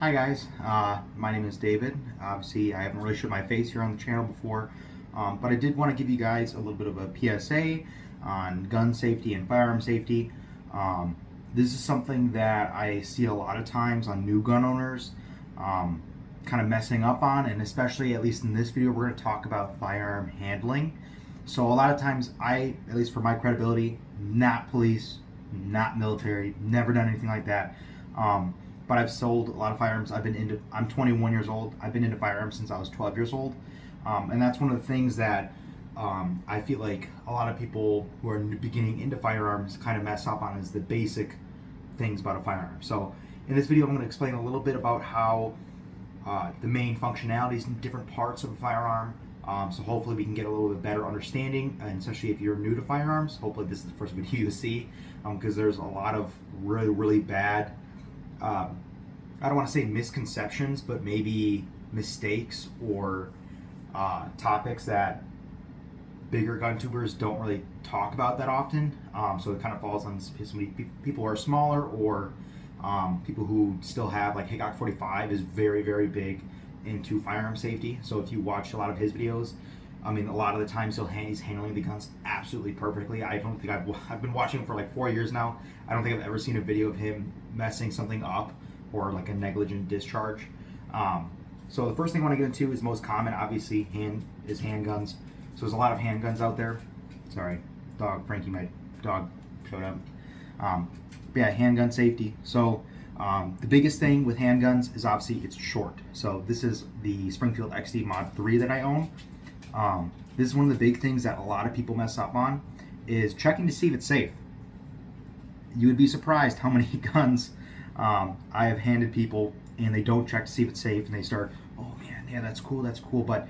Hi guys, my name is David. Obviously, I haven't really showed my face here on the channel before, but I did want to give you guys a little bit of a PSA on gun safety and firearm safety. This is something that I see a lot of times on new gun owners kind of messing up on, and especially, at least in this video, we're going to talk about firearm handling. So a lot of times at least for my credibility, not police, not military, never done anything like that. But I've sold a lot of firearms. I'm 21 years old. I've been into firearms since I was 12 years old. And that's one of the things that I feel like a lot of people who are beginning into firearms kind of mess up on, is the basic things about a firearm. So in this video, I'm going to explain a little bit about how the main functionalities and different parts of a firearm. So hopefully we can get a little bit better understanding, and especially if you're new to firearms, hopefully this is the first video you see, because there's a lot of really bad, I don't want to say misconceptions, but maybe mistakes or topics that bigger gun tubers don't really talk about that often. So it kind of falls on people who are smaller, or people who still have, like Hickok 45 is very big into firearm safety. So if you watch a lot of his videos, I mean, a lot of the times he's handling the guns absolutely perfectly. I don't think I've been watching him for like 4 years now. I don't think I've ever seen a video of him messing something up or like a negligent discharge. So the first thing I want to get into is most common, obviously, handguns. So there's a lot of handguns out there. Sorry, dog Frankie, my dog showed up. But yeah, handgun safety. So the biggest thing with handguns is obviously it's short. So this is the Springfield XD Mod 3 that I own. This is one of the big things that a lot of people mess up on, is checking to see if it's safe. You would be surprised how many guns I have handed people and they don't check to see if it's safe, and they start, oh man, yeah, that's cool, but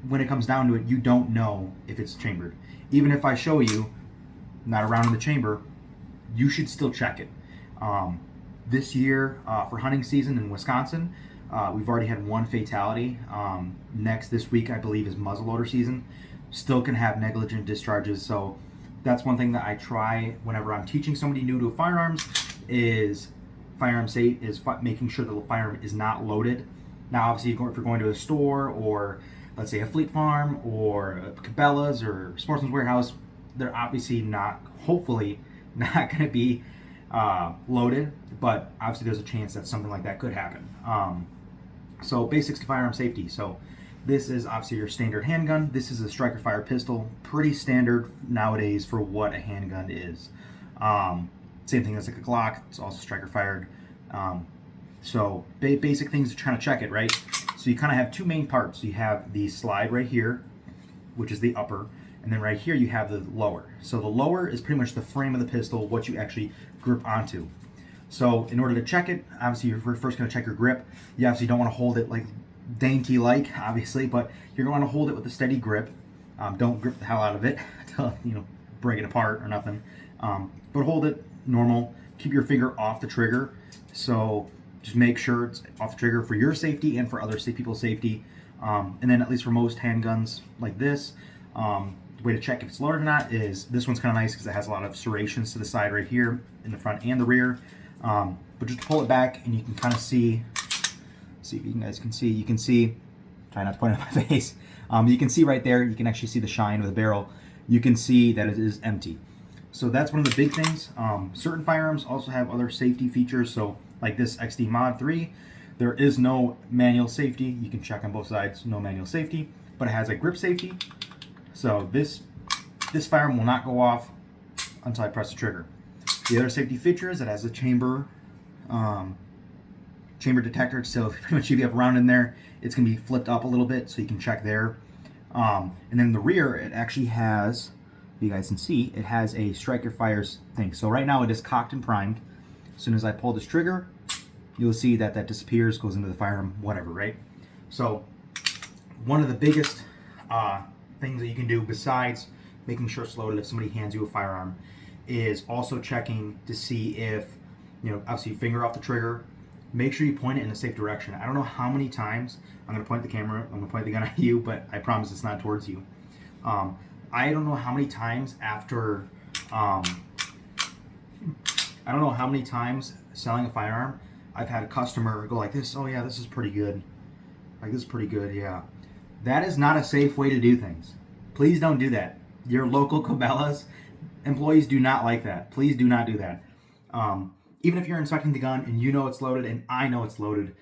when it comes down to it, you don't know if it's chambered. Even if I show you not around in the chamber, you should still check it. This year, for hunting season in Wisconsin, we've already had one fatality. This week, I believe, is muzzleloader season. Still can have negligent discharges. So that's one thing that I try whenever I'm teaching somebody new to firearms, is firearm safe, is making sure the firearm is not loaded. Now, obviously, if you're going to a store, or let's say a Fleet Farm or a Cabela's or Sportsman's Warehouse, they're obviously hopefully not going to be loaded, but obviously there's a chance that something like that could happen. So basics to firearm safety. So this is obviously your standard handgun. This is a striker fire pistol, pretty standard nowadays for what a handgun is. Same thing as like a Glock, it's also striker fired. So basic things to try to check it, right? So you kind of have two main parts. You have the slide right here, which is the upper, and then right here you have the lower. So the lower is pretty much the frame of the pistol, what you actually grip onto. So in order to check it, obviously you're first going to check your grip. You obviously don't want to hold it like dainty-like, obviously, but you're going to hold it with a steady grip. Don't grip the hell out of it to break it apart or nothing. But hold it normal. Keep your finger off the trigger. So just make sure it's off the trigger for your safety and for other people's safety. And then, at least for most handguns like this, the way to check if it's loaded or not is, this one's kind of nice because it has a lot of serrations to the side right here in the front and the rear. But just pull it back and you can kind of see if you guys can see. You can see, try not to point at my face. You can see right there, you can actually see the shine of the barrel. You can see that it is empty. So that's one of the big things. Certain firearms also have other safety features. So like this XD Mod 3, there is no manual safety. You can check on both sides, no manual safety, but it has a grip safety. So this firearm will not go off until I press the trigger. The other safety feature is it has a chamber detector. So pretty much if you have a round in there, it's going to be flipped up a little bit, so you can check there. And then in the rear, it actually has, you guys can see, it has a striker fires thing. So right now it is cocked and primed. As soon as I pull this trigger, you'll see that disappears, goes into the firearm, whatever, right? So one of the biggest things that you can do, besides making sure it's loaded if somebody hands you a firearm, is also checking to see if, obviously you finger off the trigger, make sure you point it in a safe direction. I don't know how many times I'm going to point the camera, I'm going to point the gun at you, but I promise it's not towards you. I don't know how many times selling a firearm, I've had a customer go like this, oh yeah, this is pretty good. Like, this is pretty good, yeah. That is not a safe way to do things. Please don't do that. Your local Cabela's employees do not like that. Please do not do that. Even if you're inspecting the gun and you know it's loaded and I know it's loaded,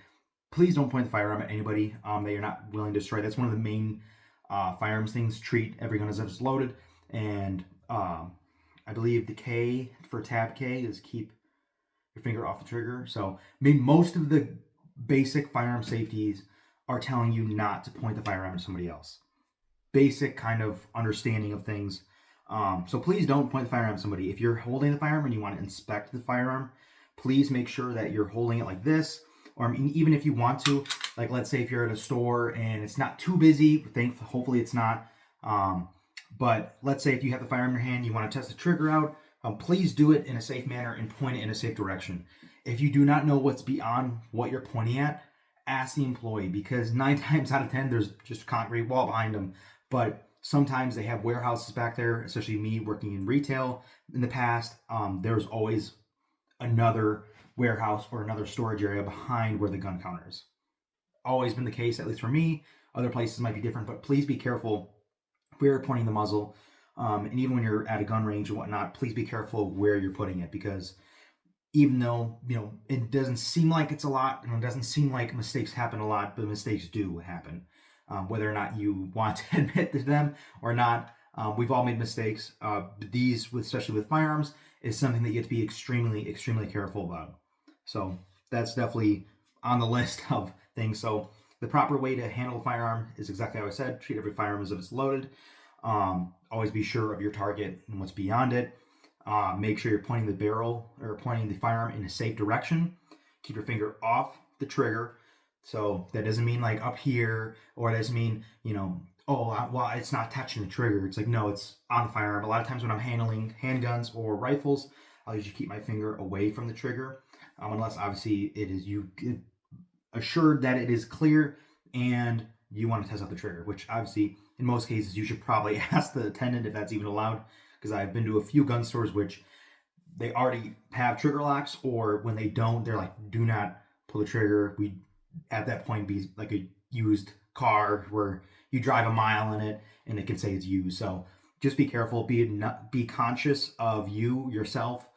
please don't point the firearm at anybody that you're not willing to destroy. That's one of the main firearms things. Treat every gun as if it's loaded. And I believe the K for tab K is keep your finger off the trigger. So I mean, most of the basic firearm safeties are telling you not to point the firearm at somebody else. Basic kind of understanding of things. So please don't point the firearm at somebody. If you're holding the firearm and you want to inspect the firearm, please make sure that you're holding it like this. Or I mean, even if you want to, like, let's say if you're at a store and it's not too busy, hopefully it's not. But let's say if you have the firearm in your hand, you want to test the trigger out, please do it in a safe manner and point it in a safe direction. If you do not know what's beyond what you're pointing at, ask the employee, because 9 times out of 10, there's just a concrete wall behind them. But sometimes they have warehouses back there, especially me working in retail in the past. There's always another warehouse or another storage area behind where the gun counter is. Always been the case, at least for me. Other places might be different, but please be careful where you're pointing the muzzle. And even when you're at a gun range and whatnot, please be careful where you're putting it, because even though, it doesn't seem like it's a lot, and it doesn't seem like mistakes happen a lot, but mistakes do happen. Whether or not you want to admit to them or not, we've all made mistakes. These, especially with firearms, is something that you have to be extremely, extremely careful about. So that's definitely on the list of things. So the proper way to handle a firearm is exactly how I said. Treat every firearm as if it's loaded. Always be sure of your target and what's beyond it. Make sure you're pointing the barrel or pointing the firearm in a safe direction. Keep your finger off the trigger. So that doesn't mean like up here, or it doesn't mean, well, it's not touching the trigger. It's like, no, it's on the firearm. A lot of times when I'm handling handguns or rifles, I'll usually keep my finger away from the trigger, unless obviously it is you assured that it is clear and you want to test out the trigger, which obviously in most cases you should probably ask the attendant if that's even allowed, because I've been to a few gun stores which they already have trigger locks, or when they don't, they're like, do not pull the trigger. We at that point be like a used car where you drive a mile in it and it can say it's used. So just be careful, be conscious of yourself,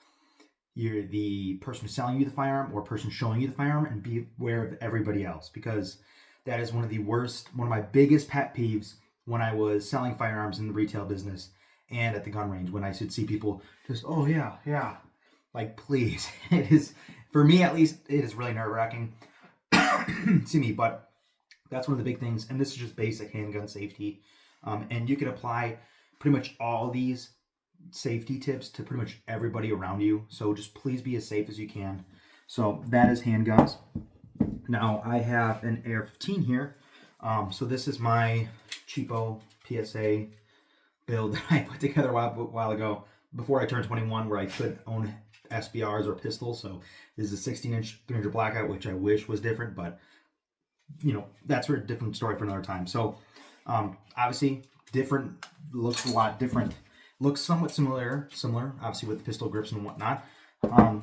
you're the person selling you the firearm or person showing you the firearm, and be aware of everybody else, because that is one of my biggest pet peeves when I was selling firearms in the retail business and at the gun range, when I should see people just, oh yeah, like, please. It is, for me at least, it is really nerve-wracking. See me, but that's one of the big things, and this is just basic handgun safety, and you can apply pretty much all these safety tips to pretty much everybody around you. So just please be as safe as you can. So that is handguns. Now I have an AR-15 here. So this is my cheapo PSA build that I put together a while ago, before I turned 21, where I could own SBRs or pistols. So this is a 16-inch 300 blackout, which I wish was different, but that's for a different story for another time. So obviously different, looks a lot different, looks somewhat similar obviously with the pistol grips and whatnot,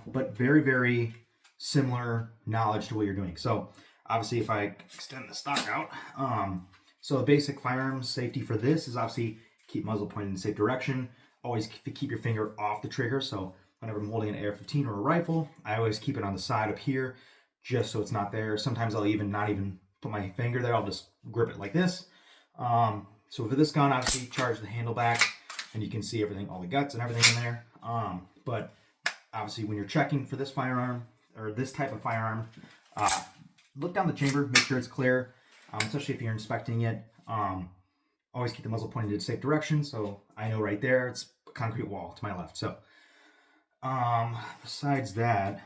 but very, very similar knowledge to what you're doing. So obviously if I extend the stock out, so the basic firearms safety for this is obviously keep muzzle pointed in the safe direction. Always keep your finger off the trigger. So whenever I'm holding an AR-15 or a rifle, I always keep it on the side up here, just so it's not there. Sometimes I'll not even put my finger there. I'll just grip it like this. So for this gun, obviously charge the handle back, and you can see everything, all the guts and everything in there. But obviously when you're checking for this firearm or this type of firearm, look down the chamber, make sure it's clear, especially if you're inspecting it. Always keep the muzzle pointed in a safe direction. So I know right there, it's a concrete wall to my left. So besides that,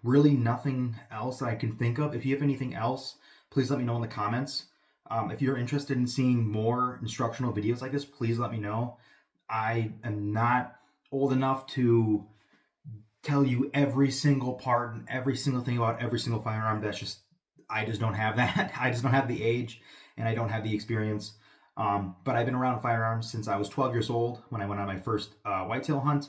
really nothing else that I can think of. If you have anything else, please let me know in the comments. If you're interested in seeing more instructional videos like this, please let me know. I am not old enough to tell you every single part and every single thing about every single firearm. I just don't have that. I just don't have the age, and I don't have the experience. But I've been around firearms since I was 12 years old, when I went on my first whitetail hunt.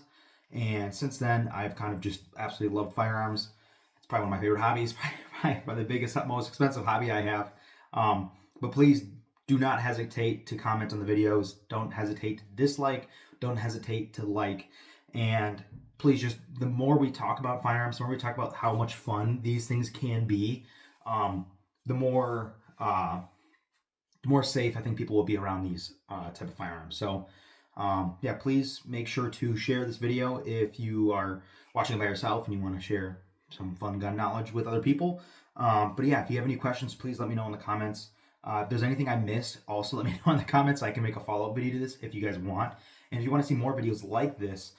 And since then, I've kind of just absolutely loved firearms. It's probably one of my favorite hobbies, probably the biggest, most expensive hobby I have. But please do not hesitate to comment on the videos. Don't hesitate to dislike. Don't hesitate to like. And please, just the more we talk about firearms, the more we talk about how much fun these things can be, the more safe I think people will be around these type of firearms. So yeah, please make sure to share this video if you are watching it by yourself and you want to share some fun gun knowledge with other people. But yeah, if you have any questions, please let me know in the comments. If there's anything I missed, also let me know in the comments. I can make a follow-up video to this if you guys want. And if you want to see more videos like this,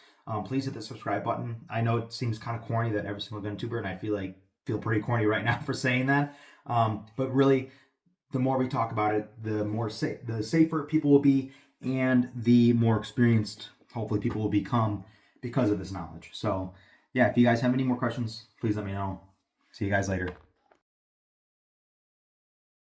please hit the subscribe button. I know it seems kind of corny that every single gun tuber, and I feel pretty corny right now for saying that. But really, the more we talk about it, the safer people will be, and the more experienced, hopefully, people will become because of this knowledge. So, yeah, if you guys have any more questions, please let me know. See you guys later.